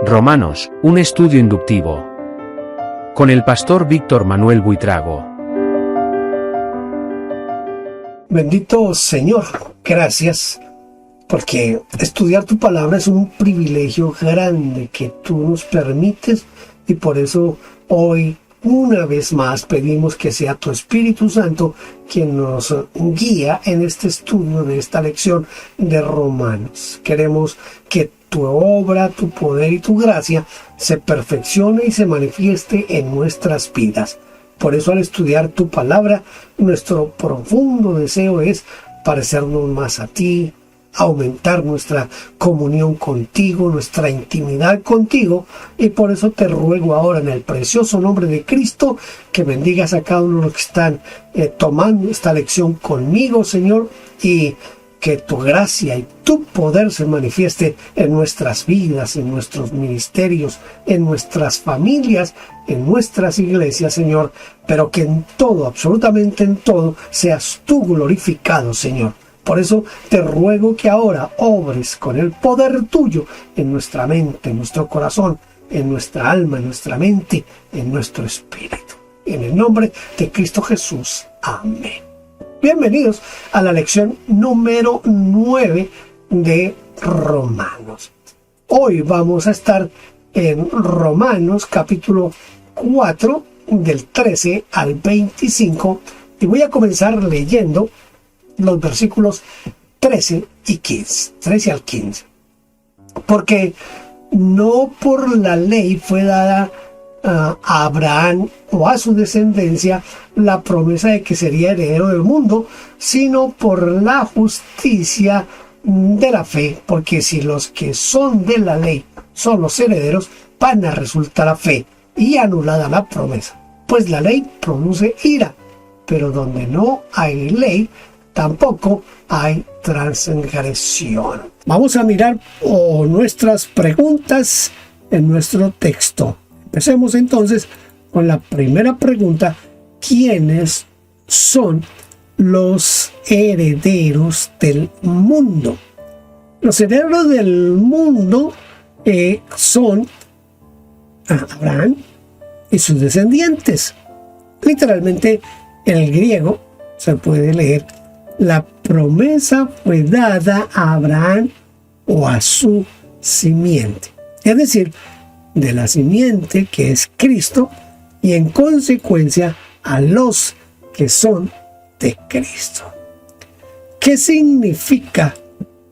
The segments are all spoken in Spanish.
Romanos, un estudio inductivo. Con el pastor Víctor Manuel Buitrago. Bendito Señor, gracias, porque estudiar tu palabra es un privilegio grande que tú nos permites, y por eso hoy una vez más pedimos que sea tu Espíritu Santo quien nos guía en este estudio de esta lección de Romanos. Queremos que tu obra, tu poder y tu gracia se perfeccione y se manifieste en nuestras vidas. Por eso, al estudiar tu palabra, nuestro profundo deseo es parecernos más a ti, aumentar nuestra comunión contigo, nuestra intimidad contigo, y por eso te ruego ahora en el precioso nombre de Cristo que bendigas a cada uno de los que están tomando esta lección conmigo, Señor, y que tu gracia y tu poder se manifieste en nuestras vidas, en nuestros ministerios, en nuestras familias, en nuestras iglesias, Señor, pero que en todo, absolutamente en todo, seas tú glorificado, Señor. Por eso te ruego que ahora obres con el poder tuyo en nuestra mente, en nuestro corazón, en nuestra alma, en nuestra mente, en nuestro espíritu. En el nombre de Cristo Jesús. Amén. Bienvenidos a la lección número 9 de Romanos. Hoy vamos a estar en Romanos capítulo 4 del 13 al 25 y voy a comenzar leyendo los versículos 13 y 15, 13 al 15. Porque no por la ley fue dada a Abraham o a su descendencia la promesa de que sería heredero del mundo, sino por la justicia de la fe, porque si los que son de la ley son los herederos, van a resultar a fe y anulada la promesa, pues la ley produce ira, pero donde no hay ley, tampoco hay transgresión. Vamos a mirar nuestras preguntas en nuestro texto. Empecemos entonces con la primera pregunta: ¿quiénes son los herederos del mundo? Los herederos del mundo son Abraham y sus descendientes. Literalmente, en el griego se puede leer: la promesa fue dada a Abraham o a su simiente. Es decir, de la simiente que es Cristo y en consecuencia a los que son de Cristo. ¿Qué significa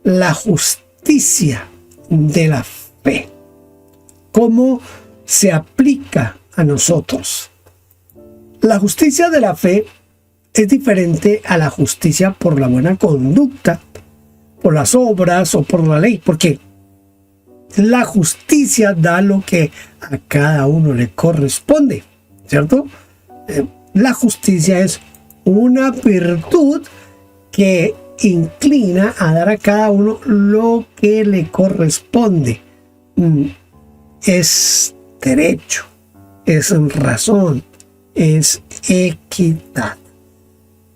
la justicia de la fe? ¿Cómo se aplica a nosotros? La justicia de la fe es diferente a la justicia por la buena conducta, por las obras o por la ley, porque la justicia da lo que a cada uno le corresponde, ¿cierto? La justicia es una virtud que inclina a dar a cada uno lo que le corresponde. Es derecho, es razón, es equidad.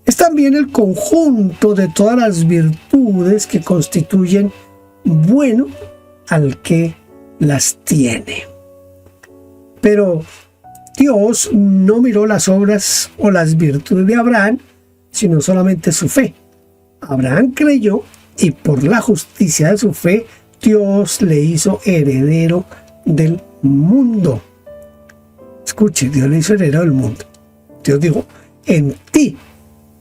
Es también el conjunto de todas las virtudes que constituyen bueno al que las tiene. Pero Dios no miró las obras o las virtudes de Abraham, sino solamente su fe. Abraham creyó y por la justicia de su fe, Dios le hizo heredero del mundo. Escuche, Dios le hizo heredero del mundo. Dios dijo: en ti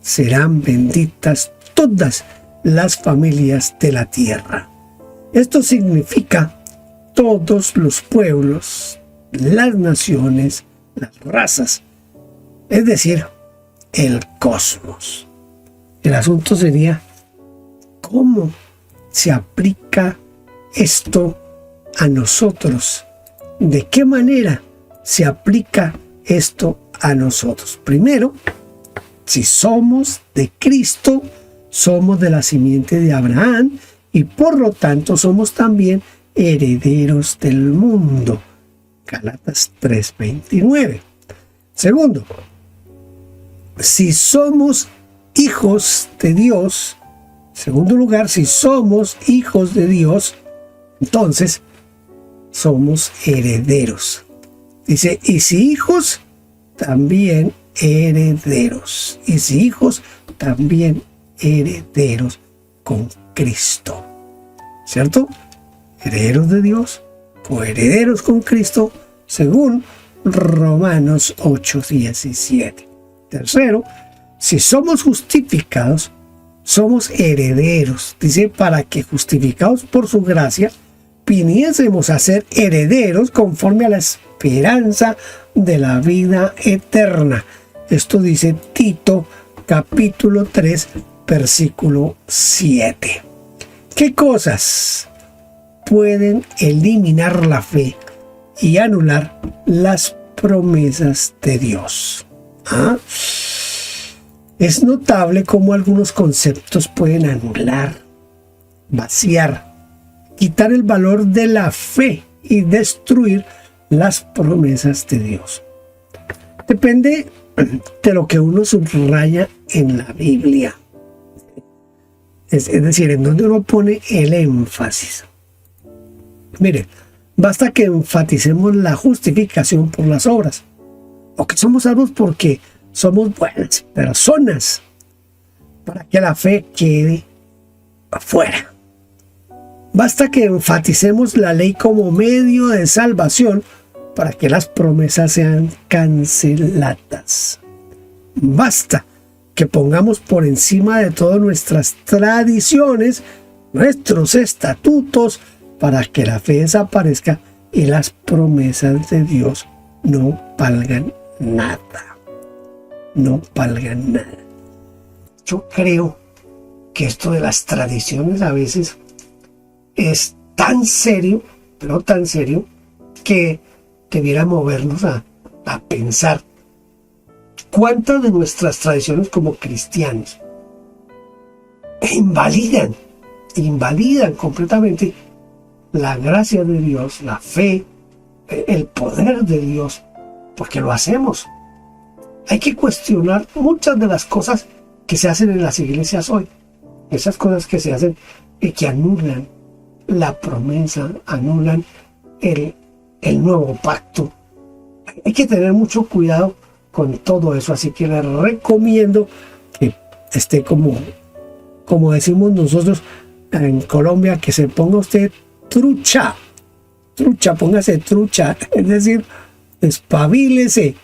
serán benditas todas las familias de la tierra. Esto significa todos los pueblos, las naciones, las razas, es decir, el cosmos. El asunto sería: ¿cómo se aplica esto a nosotros? ¿De qué manera se aplica esto a nosotros? Primero, si somos de Cristo, somos de la simiente de Abraham y por lo tanto somos también herederos del mundo. Gálatas 3:29. Segundo, si somos hijos de Dios, en segundo lugar, si somos hijos de Dios, entonces somos herederos. Dice, y si hijos, también herederos. Y si hijos, también herederos con Cristo. ¿Cierto? Herederos de Dios, coherederos con Cristo, según Romanos 8:17. Tercero, si somos justificados, somos herederos. Dice, para que justificados por su gracia, viniésemos a ser herederos conforme a la esperanza de la vida eterna. Esto dice Tito capítulo 3, versículo 7. ¿Qué cosas pueden eliminar la fe y anular las promesas de Dios? ¿Ah? Es notable cómo algunos conceptos pueden anular, vaciar, quitar el valor de la fe y destruir las promesas de Dios. Depende de lo que uno subraya en la Biblia. Es decir, en donde uno pone el énfasis. Mire, basta que enfaticemos la justificación por las obras, o que somos salvos porque somos buenas personas, para que la fe quede afuera. Basta que enfaticemos la ley como medio de salvación para que las promesas sean canceladas. Basta que pongamos por encima de todo nuestras tradiciones, nuestros estatutos, para que la fe desaparezca y las promesas de Dios no valgan nada. No valgan nada. Yo creo que esto de las tradiciones a veces es tan serio, pero tan serio, que debiera movernos a pensar cuántas de nuestras tradiciones como cristianos invalidan completamente la gracia de Dios, la fe, el poder de Dios, porque lo hacemos. Hay que cuestionar muchas de las cosas que se hacen en las iglesias hoy. Esas cosas que se hacen y que anulan la promesa, anulan el nuevo pacto. Hay que tener mucho cuidado con todo eso, así que les recomiendo que esté como decimos nosotros en Colombia, que se ponga usted trucha, póngase trucha, es decir, despabilese,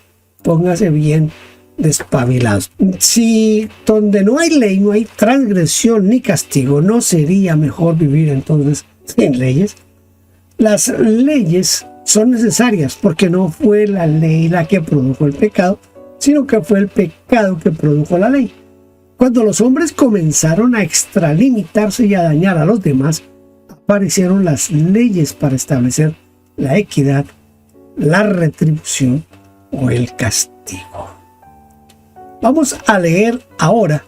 póngase bien despabilados. Si donde no hay ley, no hay transgresión ni castigo, ¿no sería mejor vivir entonces sin leyes? Las leyes son necesarias porque no fue la ley la que produjo el pecado, sino que fue el pecado que produjo la ley. Cuando los hombres comenzaron a extralimitarse y a dañar a los demás, aparecieron las leyes para establecer la equidad, la retribución o el castigo. Vamos a leer ahora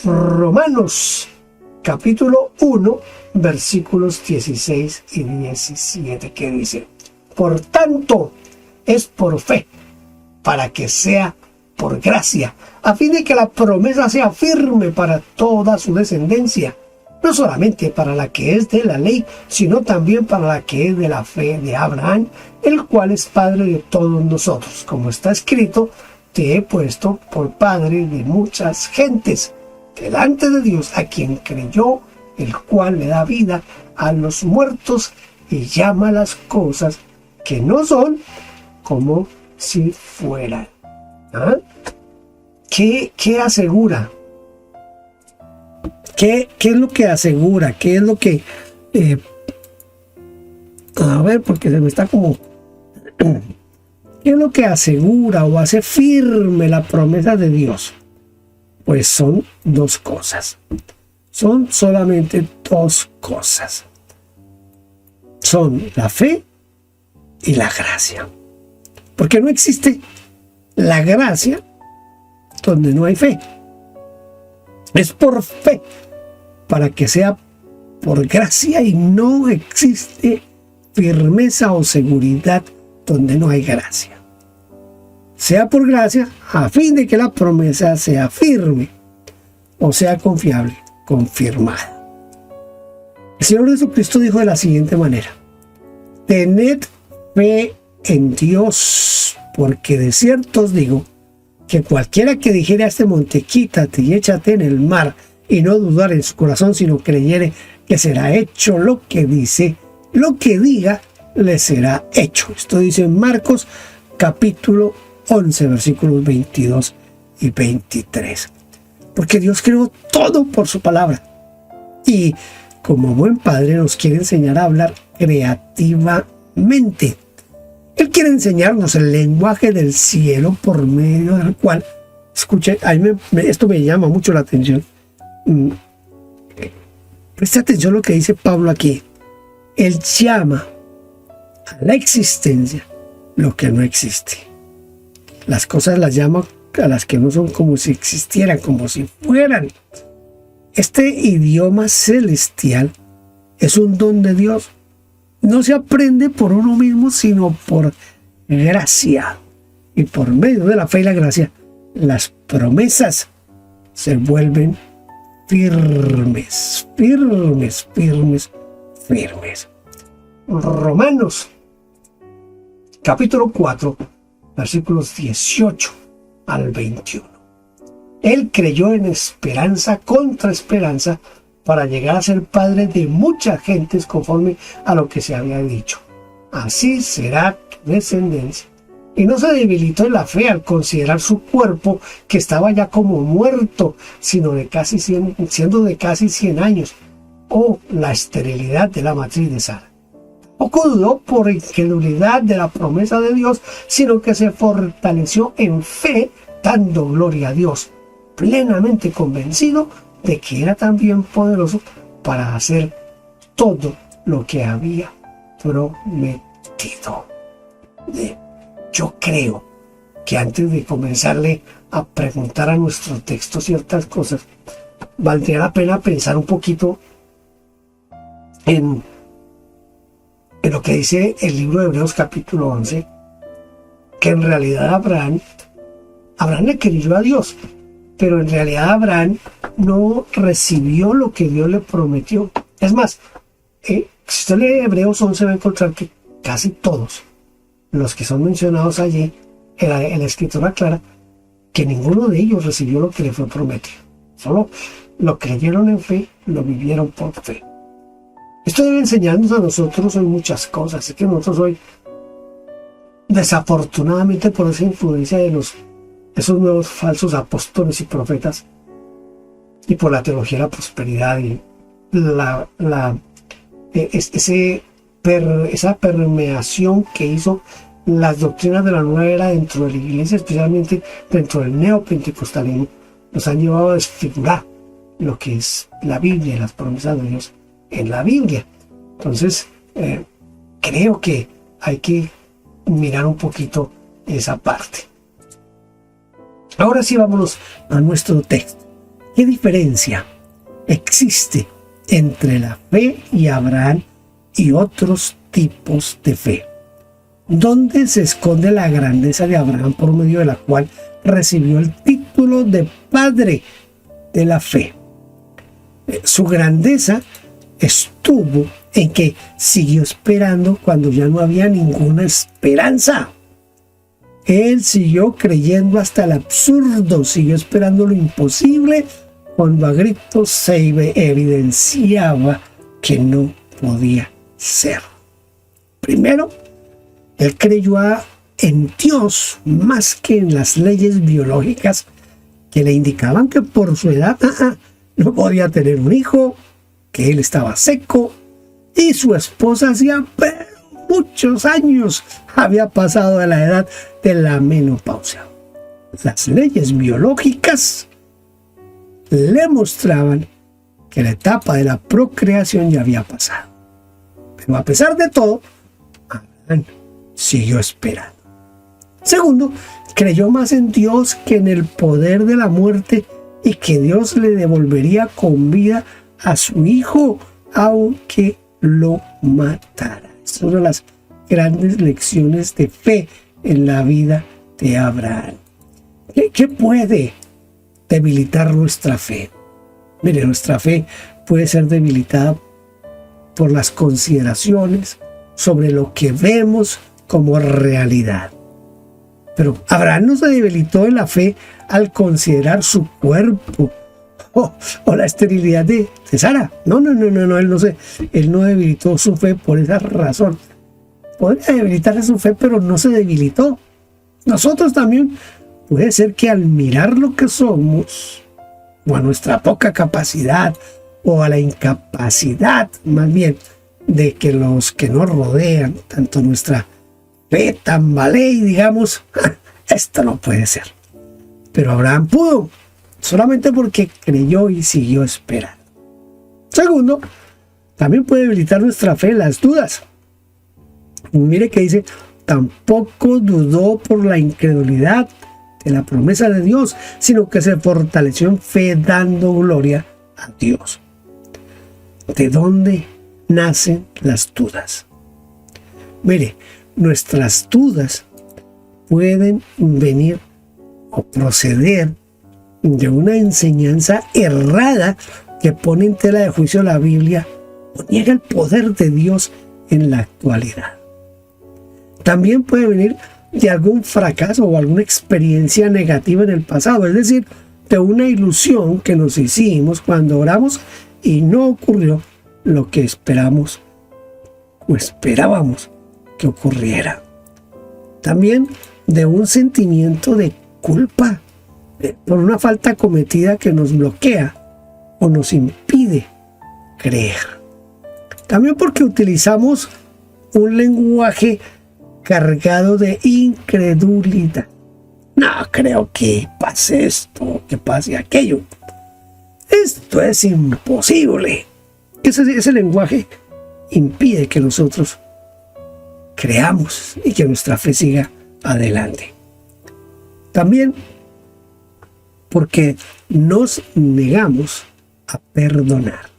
Romanos capítulo 1, versículos 16 y 17, que dice: por tanto, es por fe, para que sea por gracia, a fin de que la promesa sea firme para toda su descendencia, no solamente para la que es de la ley, sino también para la que es de la fe de Abraham, el cual es padre de todos nosotros. Como está escrito, te he puesto por padre de muchas gentes, delante de Dios, a quien creyó, el cual le da vida a los muertos y llama las cosas que no son como si fueran. ¿Ah? ¿Qué asegura? ¿Qué es lo que asegura? ¿Qué es lo que... a ver, porque se me está como... ¿Qué es lo que asegura o hace firme la promesa de Dios? Pues son dos cosas. Son solamente dos cosas. Son la fe y la gracia. Porque no existe la gracia donde no hay fe. Es por fe, para que sea por gracia, y no existe firmeza o seguridad donde no hay gracia. Sea por gracia, a fin de que la promesa sea firme, o sea confiable, confirmada. El Señor Jesucristo dijo de la siguiente manera: tened fe en Dios, porque de cierto os digo que cualquiera que dijere a este monte, quítate y échate en el mar, y no dudar en su corazón, sino creyere que será hecho lo que dice, lo que diga, le será hecho. Esto dice en Marcos capítulo 11, versículos 22 y 23. Porque Dios creó todo por su palabra. Y como buen padre nos quiere enseñar a hablar creativamente. Él quiere enseñarnos el lenguaje del cielo por medio del cual, escuchen, esto me llama mucho la atención. Presta atención a lo que dice Pablo aquí. Él llama a la existencia lo que no existe. Las cosas las llama a las que no son como si existieran, como si fueran. Este idioma celestial es un don de Dios. No se aprende por uno mismo, sino por gracia. Y por medio de la fe y la gracia, las promesas se vuelven firmes, firmes, firmes, firmes. Romanos, capítulo 4, versículos 18 al 21. Él creyó en esperanza contra esperanza para llegar a ser padre de muchas gentes conforme a lo que se había dicho. Así será tu descendencia. Y no se debilitó en la fe al considerar su cuerpo que estaba ya como muerto, sino siendo de casi 100 años, o la esterilidad de la matriz de Sara. Tampoco dudó por incredulidad de la promesa de Dios, sino que se fortaleció en fe, dando gloria a Dios, plenamente convencido de que era también poderoso para hacer todo lo que había prometido. Yo creo que antes de comenzarle a preguntar a nuestro texto ciertas cosas, valdría la pena pensar un poquito en lo que dice el libro de Hebreos capítulo 11, que en realidad Abraham le creyó a Dios, pero en realidad Abraham no recibió lo que Dios le prometió. Es más, si usted lee Hebreos 11 va a encontrar que casi todos los que son mencionados allí, el escritor aclara que ninguno de ellos recibió lo que le fue prometido. Solo lo creyeron en fe, lo vivieron por fe. Esto debe enseñarnos a nosotros en muchas cosas. Es que nosotros hoy, desafortunadamente por esa influencia de esos nuevos falsos apóstoles y profetas, y por la teología de la prosperidad y esa permeación que hizo las doctrinas de la nueva era dentro de la iglesia, especialmente dentro del neopentecostalismo, nos han llevado a desfigurar lo que es la Biblia y las promesas de Dios en la Biblia. Entonces, creo que hay que mirar un poquito esa parte. Ahora sí, vámonos a nuestro texto. ¿Qué diferencia existe entre la fe y Abraham y otros tipos de fe? ¿Dónde se esconde la grandeza de Abraham por medio de la cual recibió el título de padre de la fe? Su grandeza estuvo en que siguió esperando cuando ya no había ninguna esperanza. Él siguió creyendo hasta el absurdo, siguió esperando lo imposible cuando a gritos se evidenciaba que no podía ser. Primero, él creyó en Dios más que en las leyes biológicas que le indicaban que por su edad no podía tener un hijo, que él estaba seco y su esposa hacía muchos años había pasado de la edad de la menopausia. Las leyes biológicas le mostraban que la etapa de la procreación ya había pasado. Pero a pesar de todo, Abraham siguió esperando. Segundo, creyó más en Dios que en el poder de la muerte y que Dios le devolvería con vida a su hijo, aunque lo matara. Estas son las grandes lecciones de fe en la vida de Abraham. ¿Qué puede debilitar nuestra fe? Mire, nuestra fe puede ser debilitada por las consideraciones, sobre lo que vemos como realidad. Pero Abraham no se debilitó en la fe al considerar su cuerpo o la esterilidad de Sara. No, él no debilitó su fe por esa razón. Podría debilitar su fe, pero no se debilitó. Nosotros también puede ser que al mirar lo que somos, o a nuestra poca capacidad, o a la incapacidad, más bien, de que los que nos rodean, tanto nuestra fe tambalee y digamos, esto no puede ser. Pero Abraham pudo, solamente porque creyó y siguió esperando. Segundo, también puede debilitar nuestra fe en las dudas. Mire que dice, tampoco dudó por la incredulidad de la promesa de Dios, sino que se fortaleció en fe dando gloria a Dios. ¿De dónde nacen las dudas? Mire, nuestras dudas pueden venir o proceder de una enseñanza errada que pone en tela de juicio la Biblia o niega el poder de Dios en la actualidad. También puede venir de algún fracaso o alguna experiencia negativa en el pasado, es decir, de una ilusión que nos hicimos cuando oramos y no ocurrió lo que esperamos o esperábamos que ocurriera. También de un sentimiento de culpa por una falta cometida que nos bloquea o nos impide creer. También porque utilizamos un lenguaje cargado de incredulidad. No creo que pase esto, que pase aquello. Esto es imposible. Ese lenguaje impide que nosotros creamos y que nuestra fe siga adelante. También porque nos negamos a perdonar.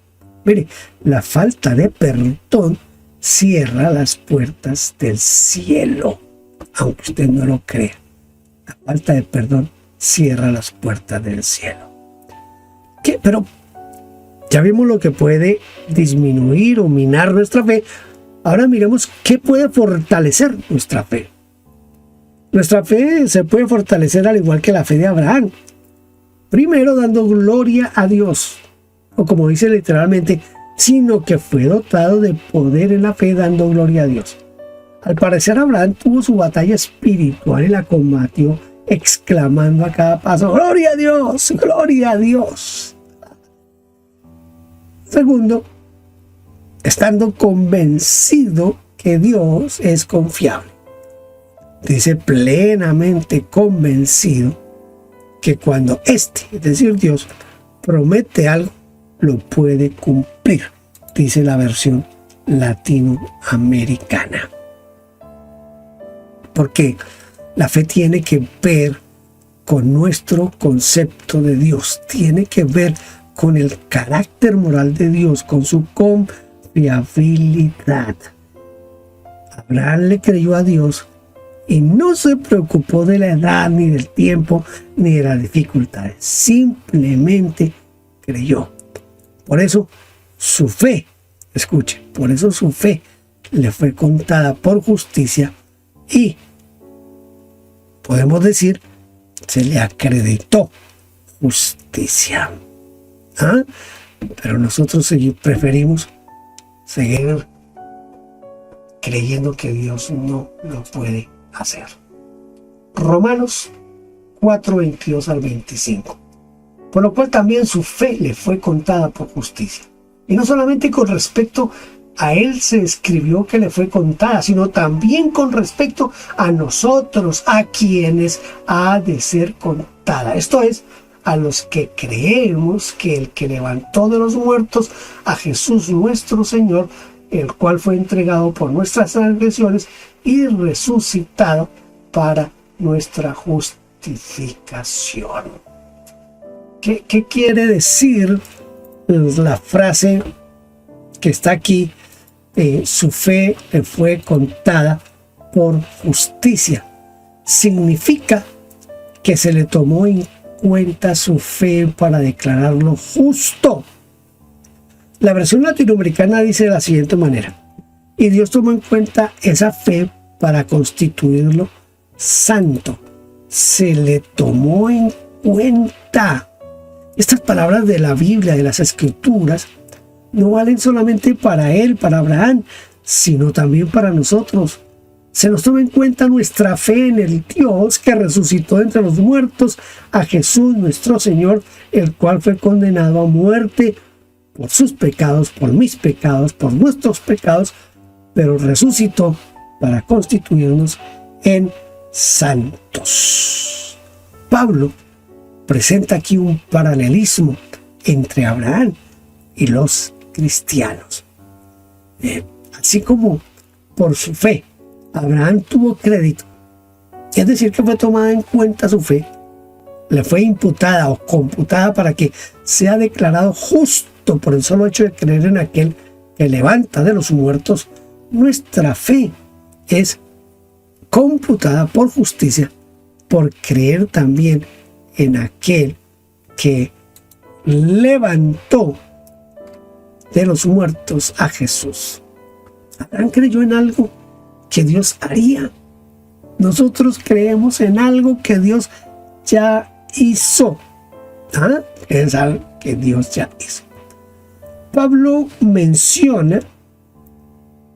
Mire, la falta de perdón cierra las puertas del cielo, aunque usted no lo crea. La falta de perdón cierra las puertas del cielo. ¿Qué? Pero ya vimos lo que puede disminuir o minar nuestra fe. Ahora miremos qué puede fortalecer nuestra fe. Nuestra fe se puede fortalecer al igual que la fe de Abraham. Primero dando gloria a Dios, o como dice literalmente, sino que fue dotado de poder en la fe dando gloria a Dios. Al parecer Abraham tuvo su batalla espiritual y la combatió exclamando a cada paso, ¡Gloria a Dios! ¡Gloria a Dios! Segundo, estando convencido que Dios es confiable. Dice plenamente convencido que cuando es decir, Dios, promete algo, lo puede cumplir, dice la versión latinoamericana. Porque la fe tiene que ver con nuestro concepto de Dios, tiene que ver con el carácter moral de Dios, con su confiabilidad. Abraham le creyó a Dios y no se preocupó de la edad, ni del tiempo, ni de las dificultades. Simplemente creyó. Por eso su fe, escuche, por eso su fe le fue contada por justicia y, podemos decir, se le acreditó justicia. ¿Ah? Pero nosotros preferimos seguir creyendo que Dios no lo puede hacer. Romanos 4:22 al 25. Por lo cual también su fe le fue contada por justicia. Y no solamente con respecto a él se escribió que le fue contada, sino también con respecto a nosotros, a quienes ha de ser contada. Esto es, a los que creemos que el que levantó de los muertos a Jesús nuestro Señor, el cual fue entregado por nuestras transgresiones y resucitado para nuestra justificación. ¿Qué quiere decir la frase que está aquí? Su fe le fue contada por justicia. Significa que se le tomó en cuenta su fe para declararlo justo. La versión latinoamericana dice de la siguiente manera: Y Dios tomó en cuenta esa fe para constituirlo santo. Se le tomó en cuenta. Estas palabras de la Biblia, de las Escrituras, no valen solamente para él, para Abraham, sino también para nosotros. Se nos toma en cuenta nuestra fe en el Dios que resucitó entre los muertos a Jesús nuestro Señor, el cual fue condenado a muerte por sus pecados, por mis pecados, por nuestros pecados, pero resucitó para constituirnos en santos. Pablo presenta aquí un paralelismo entre Abraham y los cristianos. Así como por su fe Abraham tuvo crédito, es decir, que fue tomada en cuenta su fe, le fue imputada o computada para que sea declarado justo por el solo hecho de creer en aquel que levanta de los muertos. Nuestra fe es computada por justicia por creer también en aquel que levantó de los muertos a Jesús. Abraham creyó en algo que Dios haría. Nosotros creemos en algo que Dios ya hizo. Es algo que Dios ya hizo. Pablo menciona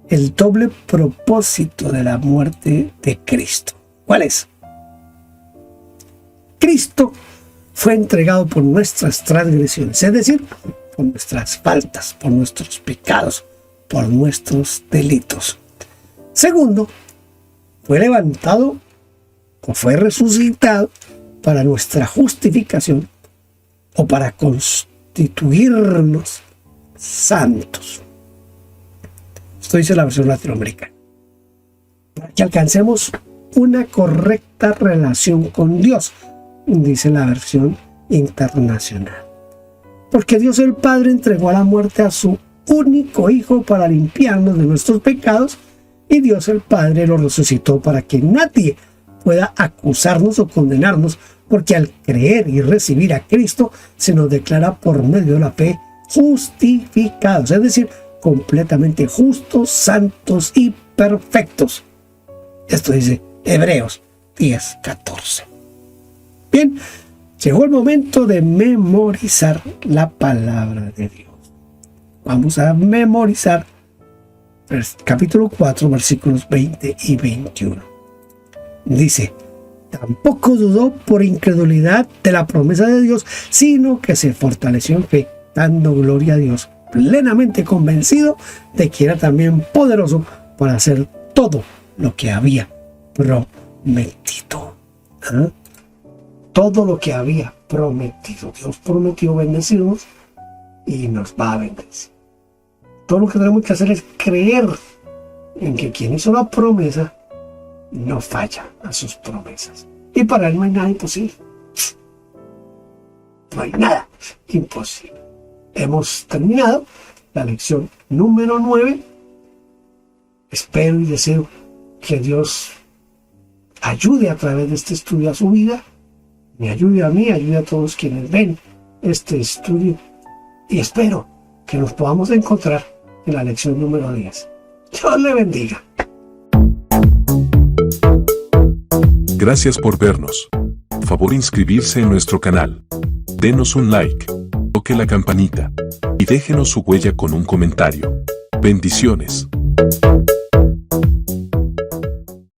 el doble propósito de la muerte de Cristo. ¿Cuál es? Cristo fue entregado por nuestras transgresiones, es decir, por nuestras faltas, por nuestros pecados, por nuestros delitos. Segundo, fue levantado o fue resucitado para nuestra justificación o para constituirnos santos. Esto dice la versión latinoamericana. Para que alcancemos una correcta relación con Dios, dice la versión internacional. Porque Dios el Padre entregó a la muerte a su único Hijo para limpiarnos de nuestros pecados, y Dios el Padre lo resucitó para que nadie pueda acusarnos o condenarnos, porque al creer y recibir a Cristo se nos declara por medio de la fe justificados, es decir, completamente justos, santos y perfectos. Esto dice Hebreos 10:14. Bien, llegó el momento de memorizar la palabra de Dios. Vamos a memorizar capítulo 4, versículos 20 y 21. Dice: tampoco dudó por incredulidad de la promesa de Dios, sino que se fortaleció en fe, dando gloria a Dios, plenamente convencido de que era también poderoso para hacer todo lo que había prometido. Todo lo que había prometido. Dios prometió bendecirnos y nos va a bendecir. Todo lo que tenemos que hacer es creer en que quien hizo la promesa no falla a sus promesas. Y para él no hay nada imposible. No hay nada imposible. Hemos terminado la lección número 9. Espero y deseo que Dios ayude a través de este estudio a su vida. Me ayude a mí, ayude a todos quienes ven este estudio. Y espero que nos podamos encontrar en la lección número 10. Dios le bendiga. Gracias por vernos. Favor inscribirse en nuestro canal. Denos un like. Toque la campanita. Y déjenos su huella con un comentario. Bendiciones.